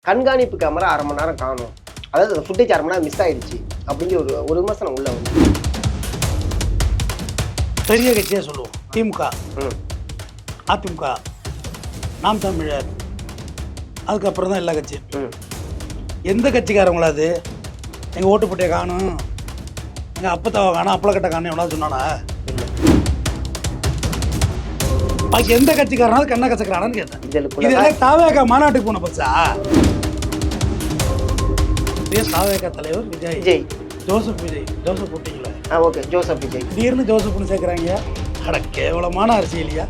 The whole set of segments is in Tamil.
கண்காணிப்பு கேமரா அரை மணி நேரம் காணும், அதாவது அந்த ஃபுட்டேஜ் அரை மணி நேரம் மிஸ் ஆயிடுச்சு அப்படிங்கிற ஒரு விமர்சனம் உள்ள வந்து பெரிய கட்சியாக சொல்லுவோம். திமுக, அதிமுக, நாம் தமிழர், அதுக்கப்புறம் தான் எல்லா கட்சியும். எந்த கட்சிக்காரங்களாது எங்கள் ஓட்டுப்பட்டியை காணும், எங்கள் அப்பத்தாவை காணும், அப்பளக்கட்டை காணும் எவ்வளோ சொன்னானா? இல்லை. பாக்கி எந்த கட்சிக்காரனாவது கண்ணா கசக்கிறானான்னு கேட்டேன். இதெல்லாம் தாவேகா மாநாட்டுக்கு போன பச்சா. தாவேகா தலைவர் விஜய், ஜோசப் போட்டிங்களா? ஓகே, ஜோசப் விஜய் திடீர்னு ஜோசப்னு சேர்க்குறாங்க. அட கேவலமான அரசியலியா?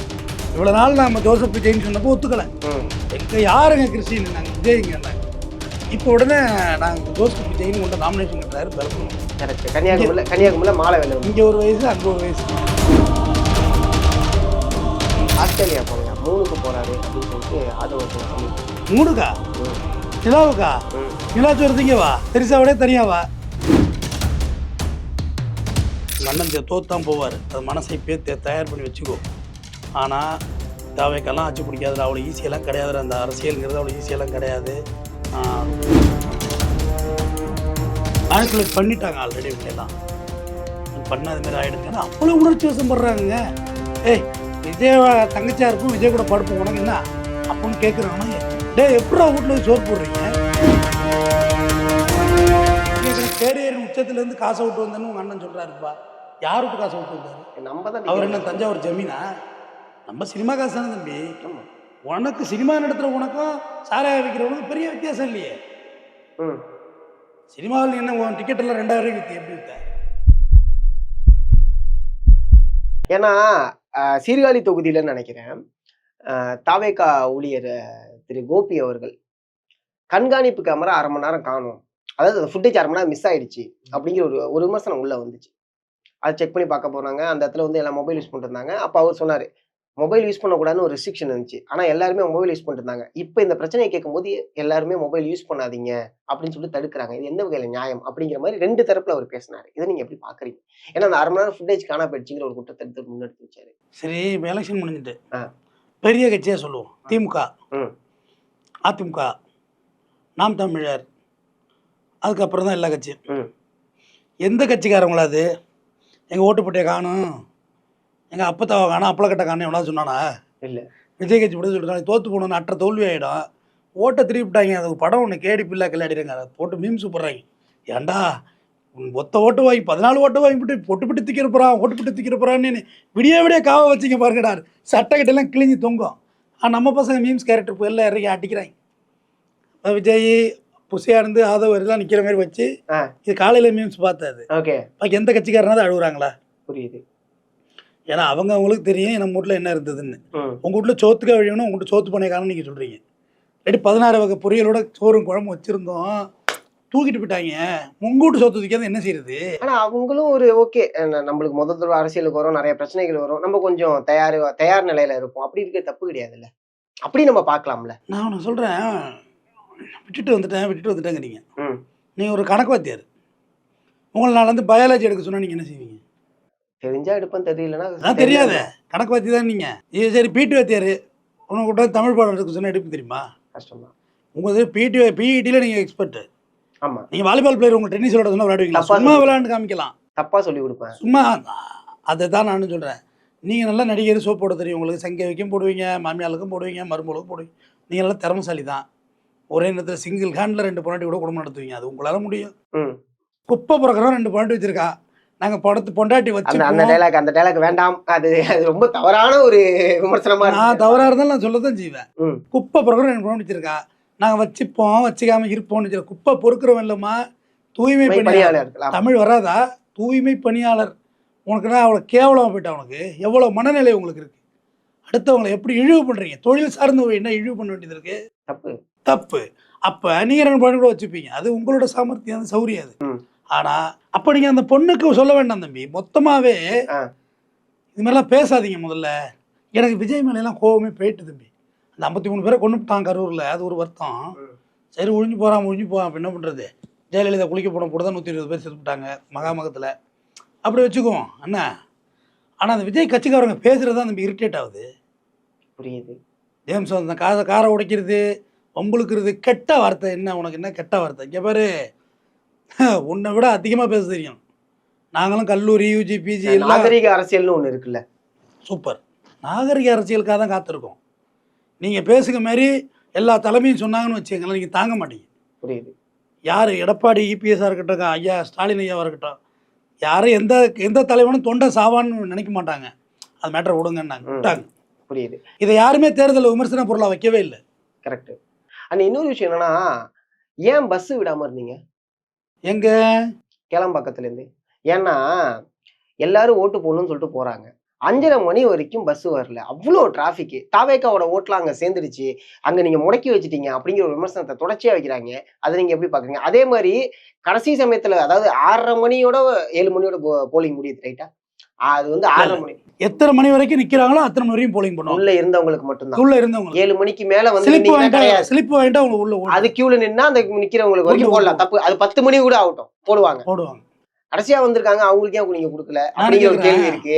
இவ்வளோ நாள் நம்ம ஜோசப் விஜய்னு சொன்னப்போ ஒத்துக்கலை. எங்கே யாருங்க கிறிஸ்டின், நாங்கள் விஜய்ங்க. இப்போ உடனே நாங்கள் ஜோசப் விஜய்னு கொண்டு நாமினேஷன் பண்ணுறாரு பிறக்கணும். கரெக்ட். கன்னியாகுமரியில் மாலை வேலை. இங்கே ஒரு வயசு, அங்கே ஒரு வயசு. ஆஸ்திரேலியா போகிறாங்க, 3க்கு போகிறாரு அப்படின்னு சொல்லிட்டு ஆதரவு. 3க்கா? நிலாவுக்கா? நிலாச்சு வருதுங்க வா, தெரிசாவோட தனியாவா? அண்ணன் தோத்தான் போவார், அது மனசை பேர் தயார் பண்ணி வச்சுக்கோ. ஆனால் தாவைக்கெல்லாம் ஆச்சு பிடிக்காது, அவ்வளோ ஈஸியெல்லாம் கிடையாது. அந்த அரசியலுங்கிறது அவ்வளோ ஈஸியெல்லாம் கிடையாது. மேனிப்புலேட் பண்ணிட்டாங்க ஆல்ரெடி. இவங்கெல்லாம் பண்ணாத மாதிரி ஆகிடுங்க. அவ்வளோ உணர்ச்சி வசம் படுறாங்க. ஏய், விஜய் தங்கச்சியாக இருக்கும், விஜய் கூட படுப்போம் உனக்கு என்ன அப்படின்னு கேட்குறாங்கன்னா, டே எப்படா வீட்டில் சோறு போடுறீங்க? கேரியர் உச்சத்துலேருந்து காசை விட்டு வந்தேன்னு உங்கள் அண்ணன் சொல்கிறாருப்பா. யார் விட்டு காசை விட்டு வந்தார்? நம்ம தான். அவர் என்ன தஞ்சாவூர் ஜமீனா? நம்ம சினிமா காசு தானே தம்பி. உனக்கு சினிமா நடத்துகிற உனக்கும் சாராய வைக்கிறவனுக்கும் பெரிய வித்தியாசம் இல்லையே. சினிமாவில் என்ன உன் டிக்கெட் எல்லாம் 2000 விற்று எப்படி விற்ற? ஏன்னா சீர்காழி தொகுதியிலன்னு நினைக்கிறேன், தாவேகா ஊழியர் திரு கோபி அவர்கள் கண்காணிப்பு கேமரா அரை மணி நேரம் காணும், அதாவது அந்த ஃபுட்டேஜ் அரை மணி நேரம் மிஸ் ஆயிடுச்சு அப்படிங்கிற ஒரு விமர்சனம் உள்ள வந்துச்சு. அதை செக் பண்ணி பார்க்க போனாங்க. அந்த இடத்துல வந்து எல்லாம் மொபைல் யூஸ் பண்ணிட்டு இருந்தாங்க. அப்போ அவர் சொன்னார், மொபைல் யூஸ் பண்ணக்கூடாதுன்னு ஒரு ரெஸ்ட்ரிக்ஷன் இருந்துச்சு, ஆனால் எல்லாருமே மொபைல் யூஸ் பண்ணிட்டு இருந்தாங்க. இப்போ இந்த பிரச்சனையை கேட்கும்போது எல்லாருமே மொபைல் யூஸ் பண்ணாதீங்க அப்படின்னு சொல்லி தடுக்கிறாங்க. இது எந்த வகையில் நியாயம் அப்படிங்கிற மாதிரி 2 தரப்புல அவர் பேசினார். இதை நீங்கள் எப்படி பார்க்குறீங்க? ஏன்னா அந்த அரை மணி நேரம் ஃபுட்டேஜ் காணா போயிடுச்சுங்கிற ஒரு குற்றத்தை முன்னெடுத்து வச்சாரு. சரி, இப்போ எலெக்ஷன் முடிஞ்சுட்டு பெரிய கட்சியாக சொல்லுவோம். திமுக, அதிமுக, நாம் தமிழர், அதுக்கப்புறம் தான் எல்லா கட்சியும். எந்த கட்சிக்காரங்களாது எங்கள் ஓட்டுப்பட்டியை காணும், எங்கள் அப்பத்தாவை காணும், அப்பளக்கட்டை காணும் எவ்வளோ சொன்னானா? இல்லை. விஜய் கட்சி கூட சொல்லிட்டு தோற்று போகணுன்னு அற்ற தோல்வி ஆகிடும். ஓட்டை திருப்பிட்டாங்க. அது படம் ஒன்று கேடி பில்லா கிள்ளாடிடுங்க. அதை போட்டு மீம்ஸ் போடுறாங்க. ஏன்டா ஒத்த ஓட்டு வாங்கி 14 ஓட்டு வாங்கிவிட்டு பொட்டுப்பட்டு திக்கிறப்பறான், ஓட்டுப்பட்டு திக்கிறப்பறான்னு விடிய காவ வச்சுங்க பாருங்கடா. சட்டைக்கிட்டெல்லாம் கிழிஞ்சு தொங்கும். நம்ம பசங்க மீம்ஸ் கேரக்டர் போய் எல்லாம் இறங்கி அடிக்கிறாங்க. விஜய் புசியா இருந்து ஆதவ எல்லாம் நிற்கிற மாதிரி வச்சு இது காலையில் மீம்ஸ் பார்த்தாது. ஓகே, பாக்கி எந்த கட்சிக்காரனாவது அழுகுறாங்களா? புரியுது. ஏன்னா அவங்களுக்கு தெரியும் நம்ம வீட்டில் என்ன இருந்ததுன்னு. உங்கள் வீட்டில் சோத்துக்கா வழியணும், உங்கள்கிட்ட சோத்து பண்ணைக்காரன்னு நீங்கள் சொல்கிறீங்க. ரெடி 16 வகை பொரியலோட சோறும் குழம்பு வச்சுருந்தோம், தூக்கிட்டு போயிட்டாங்க. உங்கள் வீட்டு சோத்து தூக்கியாவது என்ன செய்யுது? ஆனால் அவங்களும் ஒரு ஓகே, நம்மளுக்கு முதல் தடவை அரசியலுக்கு வரும், நிறைய பிரச்சனைகள் வரும், நம்ம கொஞ்சம் தயார் நிலையில் இருப்போம். அப்படி இருக்க தப்பு கிடையாதுல்ல, அப்படி நம்ம பார்க்கலாம்ல. நான் ஒன்று சொல்கிறேன், விட்டுட்டு வந்துட்டேங்க. நீங்கள் ஒரு கணக்கு வாத்தியார், உங்களை நான் வந்து பயாலஜி எடுக்க சொன்னால் நீங்கள் என்ன செய்வீங்க? தெரிஞ்சா எடுப்பேன், தெரியலன்னா தெரியாத கணக்கு வாத்தி தான் நீங்கள். இது சரி, பிடி வாத்தியார் உனக்கு கூட தமிழ் பாடம் எடுக்க சொன்னால் எடுப்பு தெரியுமா? கஷ்டம் தான். உங்களுக்கு பிஇடியில் நீங்கள் எக்ஸ்பர்ட்டு. ஆமாம், நீங்கள் வாலிபால் பிளேயர், உங்கள் டென்னிஸ் விளையாட சொன்னால் விளையாடுவீங்களா? சும்மா விளையாண்டு காமிக்கலாம், தப்பாக சொல்லி கொடுப்பேன் சும்மா. அதை தான் நான் சொல்கிறேன். நீங்கள் நல்லா நடிகர், சோப் போட தெரியும் உங்களுக்கு, சங்க வைக்கும் போடுவீங்க, மாமியாளுக்கும் போடுவீங்க, மருமகளுக்கும் போடுவீங்க. நீங்கள் நல்லா திறமசாலி தான். ஒரே நேரத்தில் சிங்கிள் ஹேண்டில் 2 பொண்டாட்டி கூட குடும்பம் நடத்துவீங்க. அது உங்களால் முடியும். குப்பை பிறக்கிறோம் 2 பொண்டாட்டி வச்சிருக்கா, நாங்கள் பொண்டாட்டி வச்சு அந்த டைலாக் வேண்டாம். அது ரொம்ப தவறான ஒரு விமர்சனமா. நான் தவறாக இருந்தாலும் நான் சொல்ல தான் செய்வேன். குப்பை பிறக்கிறோம் 2 பொண்டாட்டி வச்சிருக்கா, நாங்கள் வச்சுப்போம் வச்சுக்காம இருப்போம்னு. குப்பை பொறுக்கிறோம் இல்லைம்மா, தூய்மை பணியாளர். தமிழ் வராதா? தூய்மை பணியாளர். உனக்குன்னா அவ்வளோ கேவலமாக போயிட்டா. உனக்கு எவ்வளோ மனநிலை உங்களுக்கு இருக்குது? அடுத்தவங்களை எப்படி இழிவு பண்ணுறீங்க? தொழில் சார்ந்த என்ன இழிவு பண்ண வேண்டியது இருக்குது? தப்பு. அப்போ நீங்கள் 2 பொண்ணு கூட வச்சுப்பீங்க, அது உங்களோட சாமர்த்தியம், சௌரியம் அது. ஆனால் அப்போ நீங்கள் அந்த பொண்ணுக்கு சொல்ல வேண்டாம் தம்பி, மொத்தமாகவே இது மாதிரிலாம் பேசாதீங்க. முதல்ல எனக்கு விஜய் மேலாம் கோவமே போயிட்டு தம்பி. அந்த 53 பேரை கொண்டுட்டான் கரூரில், அது ஒரு வருத்தம். சரி, ஒழிஞ்சு போகிறான் அப்போ என்ன பண்ணுறது? ஜெயலலிதா குளிக்க போன கூட தான் 120 பேர் செத்துட்டாங்க மகாமகத்தில். அப்படி வச்சுக்குவோம் அண்ணா. ஆனால் அந்த விஜய் கட்சிக்காரங்க பேசுகிறது தான் தம்பி இரிட்டேட் ஆகுது. புரியுது. ஜேம்ஸ் அந்த காரை உடைக்கிறது, உங்களுக்கு கெட்ட வார்த்தை என்ன, உனக்கு என்ன கெட்ட வார்த்தை? இங்கே பாரு, உன்னை விட அதிகமாக பேச தெரியும். நாங்களும் கல்லூரி யூஜி பிஜி எல்லாம் நாகரிக அரசியல்னு ஒண்ணு இருக்குல்ல. சூப்பர். நாகரிக அரசியலுக்காக தான் காத்திருக்கோம். நீங்கள் பேசுகிற மாதிரி எல்லா தலைமையும் சொன்னாங்கன்னு வச்சுக்கங்களேன், நீங்கள் தாங்க மாட்டீங்க. புரியுது. யார் எடப்பாடி இபிஎஸ்ஸாக இருக்கட்டும், ஐயா ஸ்டாலின் ஐயாவாக இருக்கட்டும், யாரும் எந்த தலைவனும் தொண்டை சாவான்னு நினைக்க மாட்டாங்க. அது மேட்டர் விடுங்கன்னாங்க, விட்டாங்க. புரியுது. இதை யாருமே தேர்தலில் விமர்சன பொருளாக வைக்கவே இல்லை. கரெக்ட். அண்ட் இன்னொரு விஷயம் என்னன்னா, ஏன் பஸ் விடாம இருந்தீங்க எங்க கேளம்பாக்கத்துல இருந்து? ஏன்னா எல்லாரும் ஓட்டு போடணும்னு சொல்லிட்டு போறாங்க. 5:30 மணி வரைக்கும் பஸ் வரல, அவ்வளோ டிராஃபிக். தாவேக்காவோட ஓட்டுலாம் அங்க சேர்ந்துடுச்சு, அங்க நீங்க முடக்கி வச்சுட்டீங்க அப்படிங்கிற ஒரு விமர்சனத்தை தொடர்ச்சியா வைக்கிறாங்க. அதை நீங்க எப்படி பாக்குறீங்க? அதே மாதிரி கடைசி சமயத்துல, அதாவது 6:30 மணியோட 7 மணியோட போலிங் முடியுது, ரைட்டா? அது வந்து 6:30 மணி. எத்தனை மணி வரைக்கும் நிக்கிறாங்களோ அத்தனை மணி வரைக்கும் போலிங் பண்ணுவாங்க. உள்ள இருந்தவங்களுக்கு மட்டும்தான். உள்ள இருந்தவங்க 7 மணிக்கு மேல வந்து ஸ்லிப் வாங்கிட்டு அவங்க உள்ள அது கியூல நின்னா அந்த நிக்கிறவங்களுக்கு வரைக்கும் போடலாம், தப்பு. அது 10 மணி கூட ஆகட்டும், போடுவாங்க. கடைசியா வந்திருக்காங்க, அவங்களுக்கு ஏன் நீங்க கொடுக்கல அப்படிங்கிற ஒரு கேள்வி இருக்கு.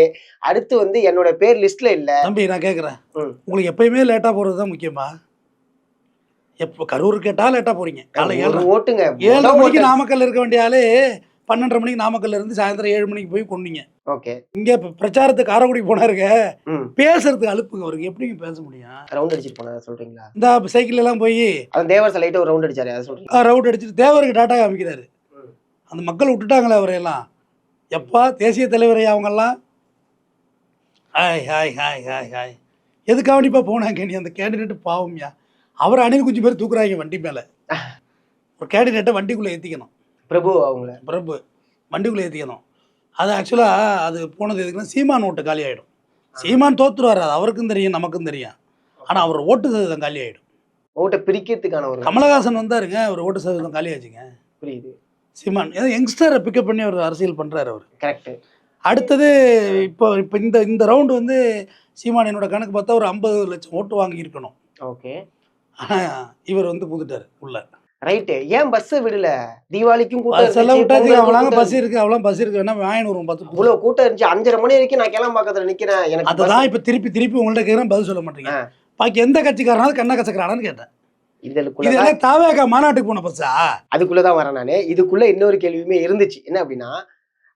அடுத்து வந்து என்னோட பேர் லிஸ்ட்ல இல்ல. தம்பி நான் கேக்குறேன், உங்களுக்கு எப்பயுமே லேட்டா போறதுதான் முக்கியமா? எப்போ கரூர் கேட்டா லேட்டா போறீங்க. காலை 7 ஓட்டுங்க, 7 மணிக்கு நாமக்கல்ல இருக்க வேண்டிய ஆளு 12:30 மணிக்கு நாமக்கல்ல இருந்து சாயந்தரம் 7 மணிக்கு போய் கொண்டீங்க. ஓகே. இங்க பிரச்சாரத்துக்கு காரைக்குடி போனாருங்க, பேசுறதுக்கு அலுப்புங்க அவருக்கு. எப்படிங்க பேச முடியும்? ரவுண்ட் அடிச்சிட்டு போனா சொல்றீங்களா? இந்த சைக்கிள் எல்லாம் போய் அந்த தேவர் லைட்டா ஒரு ரவுண்ட் அடிச்சாரு, அதை சொல்றீங்க? ரவுண்ட் அடிச்சுட்டு தேவருக்கு டாட்டா காமிக்கிறாரு. அந்த மக்கள் விட்டுட்டாங்களே அவரையெல்லாம். எப்பா தேசிய தலைவரை அவங்கெல்லாம் hi hi hi hi hi எதுக்காவண்டிப்பா போனாங்க? நீ அந்த கேண்டிடேட்டு பாவம்யா. அவர் அணில் குஞ்சு பேர் தூக்குறாங்க வண்டி மேலே. ஒரு கேண்டிடேட்டை வண்டிக்குள்ளே ஏற்றிக்கணும். பிரபு வண்டிக்குள்ளே ஏற்றிக்கணும். அது ஆக்சுவலாக அது போனது எதுக்குன்னா, சீமான் ஓட்டு காலி ஆகிடும். சீமான் தோற்றுருவார், அது அவருக்கும் தெரியும் நமக்கும் தெரியும். ஆனால் அவர் ஓட்டு சதவீதம் காலி ஆகிடும். ஓட்டை பிரிக்கிறதுக்கான ஒரு கமலஹாசன் வந்தாருங்க, அவர் ஓட்டு சதவீதம் காலி ஆச்சுங்க. புரியுது. சீமான் ஏதோ யங்ஸ்டரை பிக்கப் பண்ணி அவர் அரசியல் பண்ணுறாரு அவர். கரெக்ட். அடுத்தது இப்போ இந்த ரவுண்டு வந்து சீமான் என்னோட கணக்கு பார்த்தா ஒரு 50 லட்சம் ஓட்டு வாங்கியிருக்கணும். ஓகே. ஆனால் இவர் வந்து புதுட்டார் உள்ள. ரைட்டு. ஏன் பஸ் விடல? தீபாவளிக்கும் கூட்டம் விட்டாச்சு. அவளாங்க பஸ் இருக்கு, அவளாம் பஸ் இருக்கு, வேணா வாங்கினு வரும். 10 இவ்வளோ கூட்டம் இருந்துச்சு. 5:30 மணி வரைக்கும் நான் கேளம்பாக்கத்துல நிக்கிறேன். எனக்கு அதுதான் இப்போ திருப்பி உங்கள்ட்ட கேட்குறேன், பதில் சொல்ல மாட்டீங்க. பாக்கி எந்த கட்சிக்காரனாலும் கண்ணா கசக்கிறானான்னு கேட்டேன். இதெல்லாம் தாவேகா மாநாட்டுக்கு போன பஸ்ஸா? அதுக்குள்ளதான் வரேன் நானு. இதுக்குள்ள இன்னொரு கேள்வியுமே இருந்துச்சு. என்ன அப்படின்னா,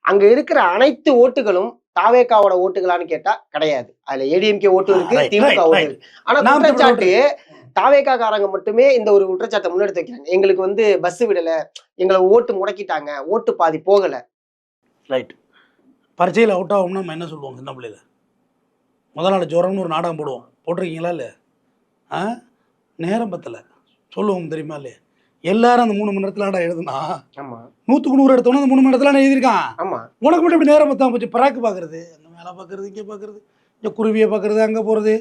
அங்க இருக்கிற அனைத்து ஓட்டுகளும் தாவேகாவோட ஓட்டுகளான்னு கேட்டா கிடையாது. அதுல ஏடிஎம்கே ஓட்டு இருக்கு, திமுக ஓட்டு இருக்கு. ஆனா குற்றச்சாட்டு தாவேகா காரங்க மட்டுமே இந்த ஒரு குற்றச்சாட்டை முன்னெடுத்து வைக்கிறாங்க. எங்களுக்கு வந்து பஸ் விடல, எங்களை ஓட்டு முடக்கிட்டாங்க, ஓட்டு பாதி போகல. ரைட். பரீட்சையில் அவுட் ஆகும்னா நம்ம என்ன சொல்லுவோம்? சின்ன பிள்ளையில முதல் நாள் ஜோரம்னு ஒரு நாடகம் போடுவோம், போட்டிருக்கீங்களா இல்லை? நேரம் பத்தல சொல்லுவோம் தெரியுமா இல்லையா? எல்லாரும் அந்த 3 மணி நேரத்துல எழுதுனா 100க்கு 100 எடுத்தோன்னா அந்த 3 மணி நேரத்துல எழுதியிருக்கான். உனக்கு மட்டும் இப்படி நேரம் பத்தாம போச்சு. பராக்கு பார்க்கறது, அங்கே மேலே பார்க்கறது, இங்கே பார்க்கறது, இங்கே குருவியை பார்க்கறது, அங்கே போகிறது,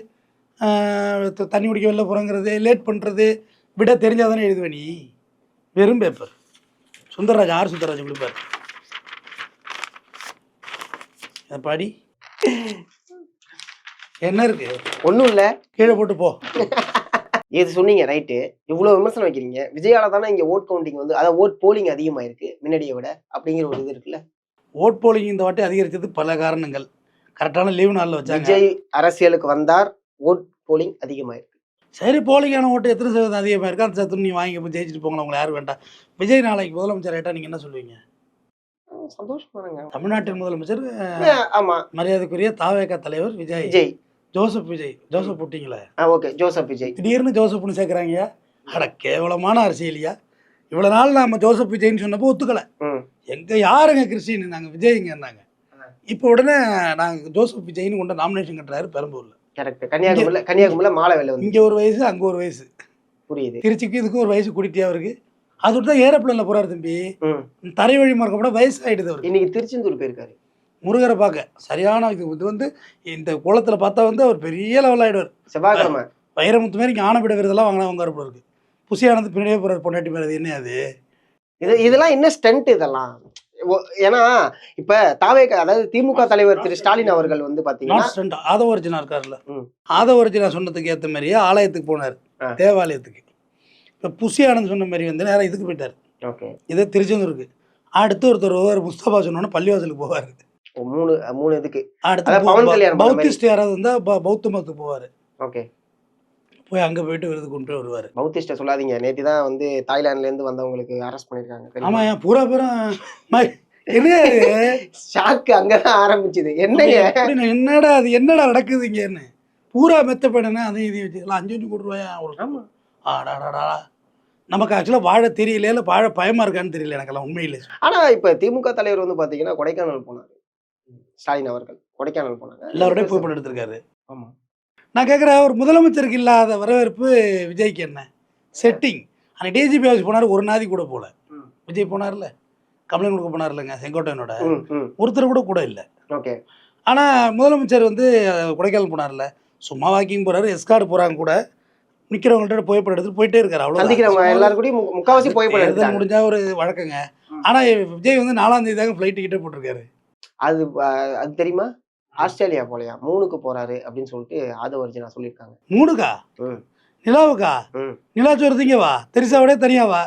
தண்ணி குடிக்க வெளில போகிறங்கிறது, லேட் பண்ணுறது, விட தெரிஞ்சாதானே எழுதுவேன் நீ. வெறும் பேப்பர். சுந்தரராஜன், ஆர் சுந்தரராஜன் கொடுப்பார். பாடி என்ன இருக்கு? ஒன்றும் இல்லை, கீழே போட்டு போ. இது சொன்னீங்க ரைட்டு. இவ்வளோ விமர்சனம் வைக்கிறீங்க. விஜயால தானே இங்கே ஓட் கவுண்டிங் வந்து, அதாவது ஓட் போலிங் அதிகமாயிருக்கு முன்னாடியை விட அப்படிங்கிற ஒரு இது இருக்குல்ல. ஓட் போலிங் இந்த வாட்டி அதிகரித்தது பல காரணங்கள். கரெக்டான லீவு நாளில் வச்சாங்க. விஜய் அரசியலுக்கு வந்தார், ஓட் போலிங் அதிகமாயிருக்கு. சரி, போலிங்கான ஓட்டு எத்தனை சதவீதம் அதிகமாக இருக்கா? அந்த சத்து நீ வாங்கி போய் ஜெயிச்சுட்டு போங்களா, உங்களை யாரும் வேண்டாம். விஜய் நாளைக்கு முதலமைச்சர் ஆகிட்டா நீங்கள் என்ன சொல்லுவீங்க? சந்தோஷமாங்க. தமிழ்நாட்டின் முதலமைச்சர் ஆமா, மரியாதைக்குரிய தாவேகா தலைவர் விஜய். ஜோசப் விட்டீங்களே. Okay, Joseph Vijay. திடீர்னு ஜோசப்னு சேர்க்குறாங்க. அட கேவலமான அரசியலியா. இவ்வளோ நாள் நாம ஜோசப் விஜய்ன்னு சொன்னப்போ ஒத்துக்கலை. எங்கே யாருங்க கிறிஸ்டின், நாங்கள் விஜய்ங்கன்னாங்க. இப்போ உடனே நாங்கள் ஜோசப் விஜய்னு கொண்ட நாமினேஷன் கட்டுறாரு பெரம்பூரில். கரெக்ட். கன்னியாகுமரியில மாலை வேலை வந்து இங்கே ஒரு வயசு, அங்கே ஒரு வயசு. புரியுது. திருச்சிக்கு இதுக்கும் ஒரு வயசு கூட்டிகிட்டே அவருக்கு. அது விட்டு தான் ஏரோப்ளேனில் போகிறாரு தம்பி. தரை வழி மார்க்கப்பட வயசு ஆகிடுது அவருக்கு. இன்னைக்கு திருச்செந்தூர் போயிருக்காரு முருகரை பார்க்க. சரியான இது வந்து இந்த குளத்தில் பார்த்தா வந்து அவர் பெரிய லெவல் ஆகிடுவார். செவ்வாய்க்கிழமை வைரமுத்து மாரி இங்கே ஆனப்பிட விருதெல்லாம் வாங்கினா வாங்க இருக்கு. புசியானது பின்னாடியே போகிறார் பொண்டாட்டி மேலே. என்ன அது? இதெல்லாம் இன்னும் ஸ்டண்ட் இதெல்லாம். ஏன்னா இப்ப தாவேகா, அதாவது திமுக தலைவர் திரு ஸ்டாலின் அவர்கள் வந்து பாத்தீங்கன்னா ஆதவர்ஜினா இருக்காருல்ல, ஆதவர்ஜினா சொன்னதுக்கு ஏற்ற மாதிரியே ஆலயத்துக்கு போனார், தேவாலயத்துக்கு. இப்போ புசியானந்த் சொன்ன மாதிரி வந்து நேரம் இதுக்கு போயிட்டார். இதே திருச்செந்தூருக்கு. அடுத்து ஒருத்தர் முஸ்தபா சொன்னோன்னு பள்ளிவாசலுக்கு போவார். 3 இதுக்கு. அடுத்து பௌத்திஸ்ட் யாராவது இருந்தால் பௌத்த மதத்துக்கு போவார். போய் அங்கே போயிட்டு விருது கொண்டு வருவார். பௌத்திஸ்ட சொல்லாதீங்க, நேற்று தான் வந்து தாய்லாந்துலேருந்து வந்தவங்களுக்கு அரெஸ்ட் பண்ணியிருக்காங்க. ஆமாம், ஏன் பூரா பேரும் என்ன ஷாக்கு அங்கதான் ஆரம்பிச்சுது. என்னங்க என்னடா அது, என்னடா நடக்குது இங்கன்னு பூரா மெத்த பண்ணனா அதையும் இதையும் வச்சுக்கலாம். 5 கோடி ரூபாயா அவங்களுக்கு? ஆடாடாடா, நமக்கு ஆக்சுவலாக வாழ தெரியல, இல்லை வாழ பயமா இருக்கான்னு தெரியல எனக்கெல்லாம் உண்மையிலே. ஆனா இப்ப திமுக தலைவர் வந்து பாத்தீங்கன்னா கொடைக்கானல் போனாரு. ஸ்டாலின் அவர்கள் கொடைக்கானல் போனாங்க. எல்லாரோடய புகைப்படம் எடுத்திருக்காரு. ஆமா, நான் கேட்குறேன், ஒரு முதலமைச்சருக்கு இல்லாத வரவேற்பு விஜய்க்கு என்ன செட்டிங்? அன்னைக்கு டிஜிபி ஆஃபீஸ் போனார், ஒரு நாதி கூட போல. விஜய் போனார்ல, கம்ப்ளைண்ட் கொடுக்க போனார் இல்லைங்க செங்கோட்டையனோட, ஒருத்தர் கூட இல்லை. ஓகே. ஆனால் முதலமைச்சர் வந்து கொடைக்கானல் போனார்ல, சும்மா வாக்கிங் போகிறாரு, எஸ்கார்டு போகிறாங்க கூட, நிற்கிறவங்கள்ட்ட புகைப்படம் எடுத்துட்டு போயிட்டே இருக்காரு. அவ்வளோ எல்லாரும் கூட முக்காவாசி புகைப்படம் முடிஞ்சா ஒரு வழக்கங்க. ஆனால் விஜய் வந்து 4ஆம் தேதி தாங்க ஃப்ளைட் டிக்கெட்டே போட்டிருக்காரு. அது அது தெரியுமா? ஆஸ்திரேலியா போலையா, 3க்கு போறாரு அப்படின்னு சொல்லிட்டு ஆதவர்ஜினா சொல்லியிருக்காங்க. 3க்கா? நிலாவுக்கா? நிலாச்சோறு திங்கவா, தெரிசாவோட தனியாவா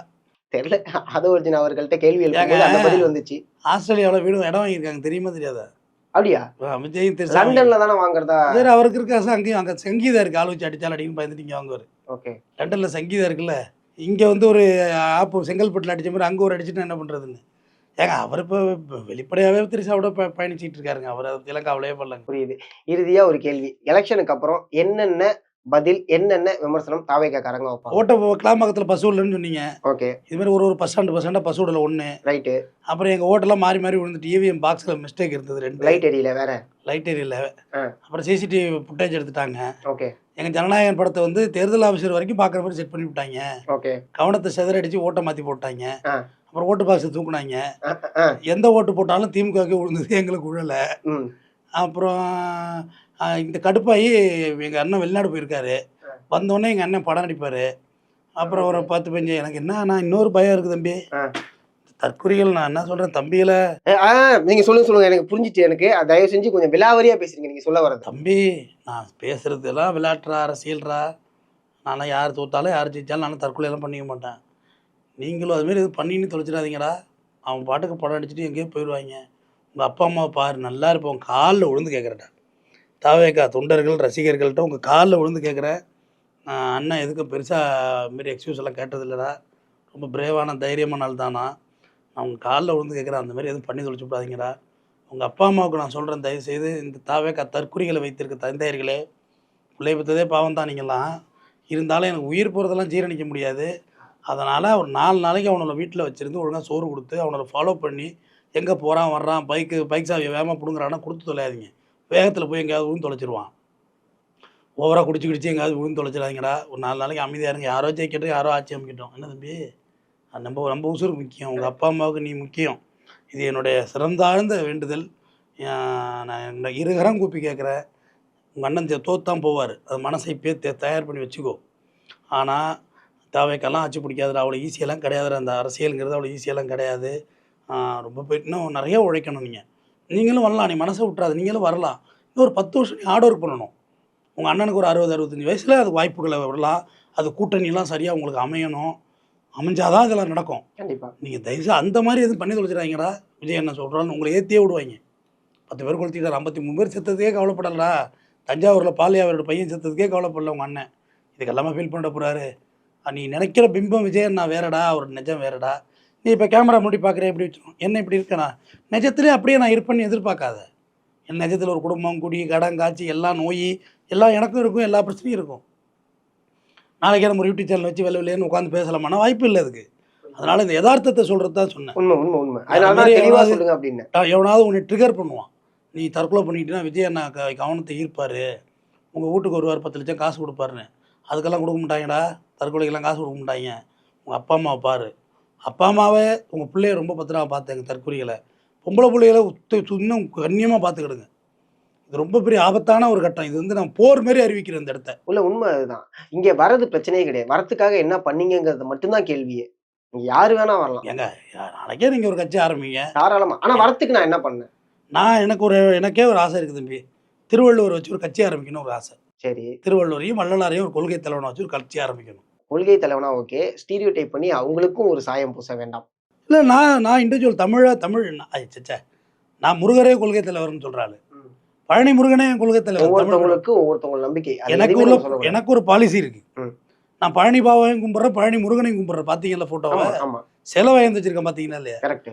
தெரியல. ஆதவர்ஜினா அவர்கள்ட்ட கேள்வி எழுப்பும்போது அந்த பதில் வந்துச்சு. ஆஸ்திரேலியாவில் வீடு இடம் வாங்கியிருக்காங்க, தெரியுமா தெரியாதா? அப்படியா? விஜயும் தெரியும். லண்டன்ல தானே வாங்குறதா? வேறு அவருக்கு இருக்கா? அங்கேயும் அங்கே சங்கீதா இருக்கு, ஆள் வச்சு அடிச்சாலும் அடிக்கும் பயந்துட்டு இங்கே வாங்குவார். ஓகே. லண்டனில் சங்கீதா இருக்குல்ல, இங்கே வந்து ஒரு ஆப்பு செங்கல்பட்டில் அடித்த மாதிரி அங்கே ஒரு அடிச்சுட்டு என்ன பண்ணுறதுன்னு. ஏங்க அவர் இப்போ வெளிப்படையாகவே திரிசாவோட பயணிச்சிட்டு இருக்காருங்க. அவர் அதை பற்றிலாம் கவலையே பண்ணலங்க. புரியுது. இறுதியா ஒரு கேள்வி, எலெக்ஷனுக்கு அப்புறம் என்னென்ன பதில், என்னென்ன விமர்சனம் தாவேக்காரங்க வைப்பாங்க? ஓட்ட கிளாம்பாக்கத்தில் பசு இல்லைன்னு சொன்னீங்க. ஓகே. இது மாதிரி ஒரு பஸ் ஸ்டாண்டா பசு விடல ஒன்று. ரைட்டு. அப்புறம் எங்கள் ஓட்டெல்லாம் மாறி மாறி விழுந்துட்டு இவிஎம் பாக்ஸில் மிஸ்டேக் இருந்தது 2. லைட் எரியல, வேற லைட் எரியல. அப்புறம் சிசிடிவி ஃபுட்டேஜ் எடுத்துட்டாங்க. ஓகே. எங்கள் ஜனநாயகன் படத்தை வந்து தேர்தல் ஆஃபீஸர் வரைக்கும் பார்க்குற மாதிரி செட் பண்ணி விட்டாங்க. ஓகே. கவனத்தை செதறடிச்சு ஓட்டை மாற்றி போட்டாங்க. அப்புறம் ஓட்டு பாக்ஸை தூக்குனாங்க. எந்த ஓட்டு போட்டாலும் திமுகவுக்கு விழுந்தது, எங்களுக்கு விழலை. அப்புறம் இந்த கடுப்பாகி எங்கள் அண்ணன் வெளிநாடு போயிருக்காரு. வந்தோடனே எங்கள் அண்ணன் படம் நடிப்பார். அப்புறம் ஒரு 10-15 எனக்கு என்ன, நான் இன்னொரு பயம் இருக்குது தம்பி, தற்குறிகள். நான் என்ன சொல்கிறேன் தம்பியில், நீங்கள் சொல்லுங்க, எனக்கு புரிஞ்சிட்டு. எனக்கு தயவு செஞ்சு கொஞ்சம் விலாவரியாக பேசுறீங்க நீங்கள் சொல்ல வர்றது. தம்பி, நான் பேசுகிறதெல்லாம் விளையாட்டுறா, அரசியல்றா. நானும் யார் தோத்தாலும் யார் ஜெயிச்சாலும் நானும் தற்கொலையெல்லாம் பண்ணிக்க மாட்டேன். நீங்களும் அதுமாரி இது பண்ணின்னு தொலைச்சிடாதீங்கடா. அவன் பாட்டுக்கு படம் அடிச்சுட்டு எங்கேயோ போயிடுவாங்க. உங்கள் அப்பா அம்மாவை பாரு, நல்லா இருப்போம். காலில் விழுந்து கேட்குறேன்டா, தாவேக்கா தொண்டர்கள் ரசிகர்கள்ட்ட உங்கள் காலில் விழுந்து கேட்குறேன். அண்ணன் எதுக்கும் பெருசாக மாரி எக்ஸ்கியூஸ் எல்லாம் கேட்டதில்லடா, ரொம்ப பிரேவான தைரியமான நாள் தானா. நான் உங்கள் காலில் விழுந்து கேட்குறேன், அந்த மாதிரி எதுவும் பண்ணி தொலைச்சி விடாதீங்கடா. உங்கள் அப்பா அம்மாவுக்கு நான் சொல்கிறேன், தயவுசெய்து இந்த தாவேக்கா தற்குறிகளை வைத்திருக்க தந்தையர்களே, பிள்ளை பற்றதே பாவம் தான் நீங்கள்லாம். இருந்தாலும் எனக்கு உயிர் போகிறதெல்லாம் ஜீரணிக்க முடியாது. அதனால் ஒரு 4 நாளைக்கு அவனோட வீட்டில் வச்சுருந்து ஒழுங்காக சோறு கொடுத்து அவனோட ஃபாலோ பண்ணி எங்கே போகிறான் வர்றான், பைக் சாவியை வேகமாக பிடுங்குறான்னா கொடுத்து தொலையாதீங்க. வேகத்தில் போய் எங்கேயாவது விழுந்து தொலைச்சிருவான். ஓவராக குடிச்சு எங்கேயாவது விழுந்து தொலைச்சிடாதீங்கடா. ஒரு 4 நாளைக்கு அமைதியாக இருங்க. யாரோ ஜெயிக்கட்டும், யாரோ ஆட்சி அமைக்கட்டும். என்ன தம்பி, அது நம்ம உசுருக்கு முக்கியம். உங்கள் அப்பா அம்மாவுக்கு நீ முக்கியம். இது என்னுடைய சிறந்தாழ்ந்த வேண்டுதல். நான் இருகரம் கூப்பி கேட்குறேன். உங்கள் அண்ணன் தோத்தான் போவார், அது மனசை இப்போயே தயார் பண்ணி வச்சுக்கோ. ஆனால் தாவேக்கெல்லாம் ஆட்சி பிடிக்காதுடா, அவ்வளோ ஈஸியெல்லாம் கிடையாதுடா. அந்த அரசியலுங்கிறது அவ்வளோ ஈஸியெல்லாம் கிடையாது. ரொம்ப போய்ட்டு இன்னும் நிறைய உழைக்கணும். நீங்களும் வரலாம், நீ மனசை விட்றாது, நீங்களும் வரலாம். இன்னொரு 10 வருஷம் நீ ஹார்ட் ஒர்க் பண்ணணும். உங்கள் அண்ணனுக்கு ஒரு 60-65 வயசில் அது வாய்ப்புகளை விடலாம். அது கூட்டணியெல்லாம் சரியாக உங்களுக்கு அமையணும். அமைஞ்சாதான் இதெல்லாம் நடக்கும். கண்டிப்பாக. நீங்கள் தயவுசெய்து அந்த மாதிரி எதுவும் பண்ணி தொலைச்சிடாங்கடா. விஜய் என்ன சொல்கிறான்னு உங்களை ஏற்றியே விடுவாங்க. 10 பேர் கொளுத்திட்டார், 53 பேர் செத்ததுக்கே கவலைப்படலடா. தஞ்சாவூரில் பாலியாவரோட பையன் செத்ததுக்கே கவலைப்படல உங்கள் அண்ணன். இதுக்கெல்லாமே ஃபீல் பண்ண போகிறாரு. நீ நினைக்கிற பிம்பம் விஜயன் நான் வேறடா, அவர் நிஜம் வேறடா. நீ இப்போ கேமரா முடி பார்க்குறேன், எப்படி வச்சுக்கணும், என்ன இப்படி இருக்கேனா, நிஜத்துலேயே அப்படியே நான் இருப்பேன்னு எதிர்பார்க்காத. என் நிஜத்தில் ஒரு குடும்பம், குடி, கடன், காட்சி, எல்லா நோய் எல்லாம் எனக்கும் இருக்கும், எல்லா பிரச்சனையும் இருக்கும். நாளைக்கே நம்ம யூடியூப் சேனல் வச்சு வெளிலேன்னு உட்காந்து பேசலாமான்னா வாய்ப்பு இல்லை அதுக்கு. அதனால் இந்த யதார்த்தத்தை சொல்கிறது தான் சொன்னேன். உண்மை. எவனாவது உன்னை ட்ரிகர் பண்ணுவான். நீ தற்கொலை பண்ணிக்கிட்டீங்கன்னா விஜய் அண்ணா கவனத்தை ஈர்ப்பார், உங்கள் வீட்டுக்கு வருவார், 10 லட்சம் காசு கொடுப்பாருன்னு. அதுக்கெல்லாம் கொடுக்க மாட்டாங்கடா, தற்கொலைக்கெல்லாம் காசு கொடுக்க மாட்டாங்க. உங்கள் அப்பா அம்மாவை பாரு. அப்பா அம்மாவை உங்கள் பிள்ளைய ரொம்ப பத்திரமா பார்த்துங்க. தற்கொலைகளை பொம்பளை பிள்ளைகளை இன்னும் கண்ணியமாக பார்த்துக்கிடுங்க. இது ரொம்ப பெரிய ஆபத்தான ஒரு கட்டம். இது வந்து நான் போர் மாதிரி அறிவிக்கிறேன் இந்த இடத்த. உண்மை அதுதான். இங்கே வரது பிரச்சனையே கிடையாது. வரத்துக்காக என்ன பண்ணீங்கிறது மட்டும்தான் கேள்வியே. யாரு வேணா வரலாம். ஏங்க நாளைக்கே நீங்கள் ஒரு கட்சி ஆரம்பிங்க தாராளமாக. ஆனால் வரத்துக்கு நான் என்ன பண்ணேன், எனக்கே ஒரு ஆசை இருக்குது தம்பி. திருவள்ளுவர் வச்சு ஒரு கட்சி ஆரம்பிக்கணும் ஒரு ஆசை. சரி, திருவள்ளுவரையும் வள்ளலாரையும் ஒரு கொள்கை தலைவனை வச்சு ஒரு கட்சி ஆரம்பிக்கணும். கொள்கை தலைவனா ஓகே, ஸ்டீரியோ டைப் பண்ணி அவங்களுக்கும் ஒரு சாயம் பூச வேண்டாம். இல்லை, நான் இண்டிவிஜுவல் தமிழ் சச்சா நான் முருகரே கொள்கை தலைவர்னு சொல்கிறாள். பழனி முருகனே என் கொள்கை தலைவர். ஒவ்வொருத்தவங்களுக்கும் ஒவ்வொருத்தவங்க நம்பிக்கை. எனக்கு ஒரு பாலிசி இருக்கு. நான் பழனி பாபாவையும் கும்பிட்றேன், பழனி முருகனையும் கும்பிட்றேன். பார்த்தீங்கல்ல ஃபோட்டோவை, சிலை வாங்கி வச்சிருக்கேன் பார்த்தீங்கன்னா இல்லையா? கரெக்ட்.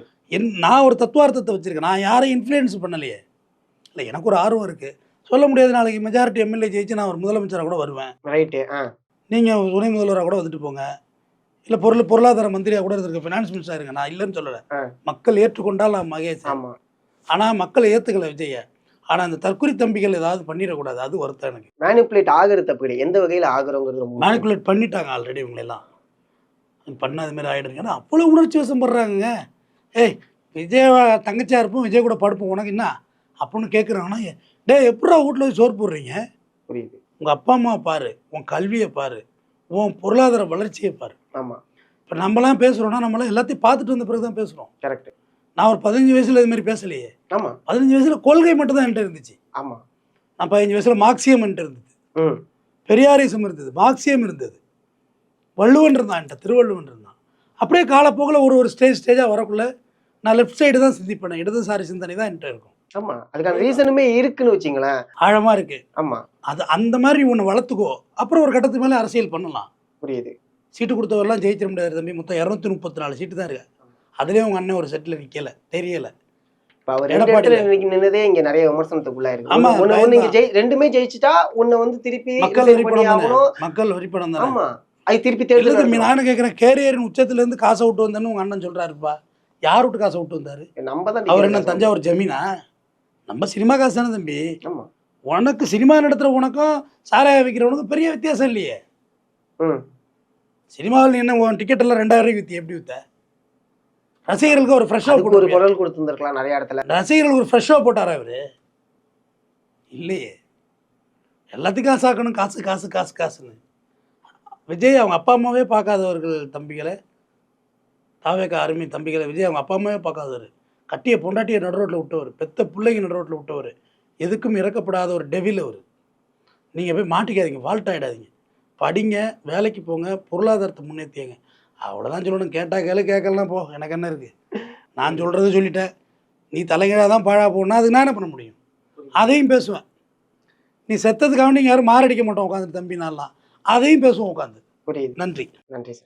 நான் ஒரு தத்துவார்த்தத்தை வச்சிருக்கேன். நான் யாரையும் இன்ஃப்ளூயன்ஸ் பண்ணலையே. இல்லை, எனக்கு ஒரு ஆர்வம் இருக்கு. சொல்ல முடியாது, நாளைக்கு மெஜாரிட்டி எம்எல்ஏ ஜெயிச்சு நான் ஒரு முதலமைச்சராக கூட வருவேன். ரைட்டு. நீங்கள் துணை முதல்வராக கூட வந்துட்டு போங்க, இல்லை பொருளாதார மந்திரியாக கூட இருக்க, ஃபினான்ஸ் மினிஸ்டராக இருங்க. நான் இல்லைன்னு சொல்லலை. மக்கள் ஏற்றுக்கொண்டால் நான் மகேஷ். ஆனால் மக்களை ஏற்றுக்கலை விஜய. ஆனால் அந்த தற்கொலை தம்பிகள் ஏதாவது பண்ணிடக்கூடாது, அது வருத்தம் எனக்கு. மேனிப்புலேட் ஆகிறது அப்படி எந்த வகையில் ஆகுறோங்கிறது மேனிப்புலேட் பண்ணிட்டாங்க ஆல்ரெடி. இவங்களெல்லாம் பண்ண அது மாதிரி ஆகிடுங்க. அவ்வளோ உணர்ச்சி வசப்படுறாங்க. ஏய், விஜய் தங்கச்சியாக இருப்போம், விஜய் கூட படுப்போம், உனக்கு என்ன அப்படின்னு கேட்குறாங்கன்னா, டே எப்படா வீட்டில் போய் சோறு போடுறீங்க? புரியுது. உங்கள் அப்பா அம்மா பாரு, உன் கல்வியை பாரு, உன் பொருளாதார வளர்ச்சியை பாரு. ஆமாம். இப்போ நம்மளாம் பேசுகிறோன்னா நம்மளாம் எல்லாத்தையும் பார்த்துட்டு வந்த பிறகு தான் பேசுகிறோம். கரெக்ட். நான் ஒரு 15 வயசில் இது மாதிரி பேசலையே. ஆமாம். 15 வயசில் கொள்கை மட்டும் தான் என்கிட்ட இருந்துச்சு. ஆமாம். நான் 15 வயசில் மார்க்சியம் என்கிட்ட இருந்தது, பெரியாரிசம் இருந்தது, மார்க்சியம் இருந்தது, வள்ளுவன் இருந்தான் என்கிட்ட, திருவள்ளுவன் இருந்தான். அப்படியே காலப்போக்கில் ஒரு ஸ்டேஜாக வரக்குள்ள நான் லெஃப்ட் சைடு தான் சிந்திப்பேன். இடதுசாரி சிந்தனை தான் என்கிட்ட இருக்கும். ஆமாம், அதுக்கான ரீசனுமே இருக்குன்னு வச்சிங்களேன். ஆழமாக இருக்கு. ஆமாம், அது அந்த மாதிரி ஒன்று வளர்த்துக்கோ, அப்புறம் ஒரு கட்டத்துக்கு மேலே அரசியல் பண்ணலாம். புரியுது. சீட்டு கொடுத்தவரெல்லாம் ஜெயிச்சிட முடியாது தம்பி. மொத்தம் 234 சீட்டு தான் இருக்கு. அதுலேயும் உங்கள் அண்ணன் ஒரு செட்டில் நிற்கல, தெரியல. நின்னதே இங்க நிறைய விமர்சனத்துக்குள்ளா இருக்கு. ரெண்டுமே ஜெயிச்சுட்டா உன்னை வந்து திருப்பி மக்கள் வரிப்படம் தான். ஆமா, அது திருப்பி தேர்தல். நானும் கேட்குறேன், கேரியரின் உச்சத்துல இருந்து காசை விட்டு வந்தேன்னு உங்க அண்ணன் சொல்றாருப்பா. யார் விட்டு காசை விட்டு வந்தாரு? நம்ம தான். அவர் என்ன தஞ்சாவூர் ஜமீனா? நம்ம சினிமா காசு தானே தம்பி. உனக்கு சினிமா நடத்துற உனக்கும் சாராய விற்கிறவனுக்கும் பெரிய வித்தியாசம் இல்லையே. சினிமாவில் என்ன உன் டிக்கெட் எல்லாம் 2000 வித்தி, எப்படி வித்த? ரசிகர்களுக்கு ஒரு ஃப்ரெஷ்ஷாக போட்டு ஒரு குரல் கொடுத்துருக்கலாம் நிறைய இடத்துல. ரசிகர்களுக்கு ஒரு ஃப்ரெஷ்ஷாக போட்டாரா அவரு? இல்லையே. எல்லாத்துக்கும் காசு ஆக்கணும், காசு காசு காசு காசுன்னு. விஜய் அவங்க அப்பா அம்மாவே பார்க்காதவர்கள் தம்பிகளை, தாவேக்கா அருமை தம்பிகளை. விஜய் அவங்க அப்பா அம்மாவே பார்க்காதவர், கட்டிய பொண்டாட்டியை நடுரோட்டில் விட்டவர், பெத்த பிள்ளைங்க நடுரோட்டில் விட்டவர், எதுக்கும் இறக்கப்படாத ஒரு டெவில் அவர். நீங்கள் போய் மாட்டிக்காதீங்க, ஃபால்ட் ஆகிடாதீங்க. படிங்க, வேலைக்கு போங்க, பொருளாதாரத்தை முன்னேற்றியங்க. அவ்வளோதான் சொல்லணும். கேட்டால் கேளு, கேட்கலாம் போ, எனக்கு என்ன இருக்குது? நான் சொல்கிறத சொல்லிட்டேன். நீ தலைகீழாக தான் பாழா போகணுன்னா அதுக்கு நான் என்ன பண்ண முடியும்? அதையும் பேசுவேன். நீ செத்ததுக்காக நீங்கள் யாரும் மாரடிக்க மாட்டோம் உட்காந்துட்டு தம்பி, நான்லாம் அதையும் பேசுவோம் உட்காந்து. புரியுது. நன்றி. நன்றி சார்.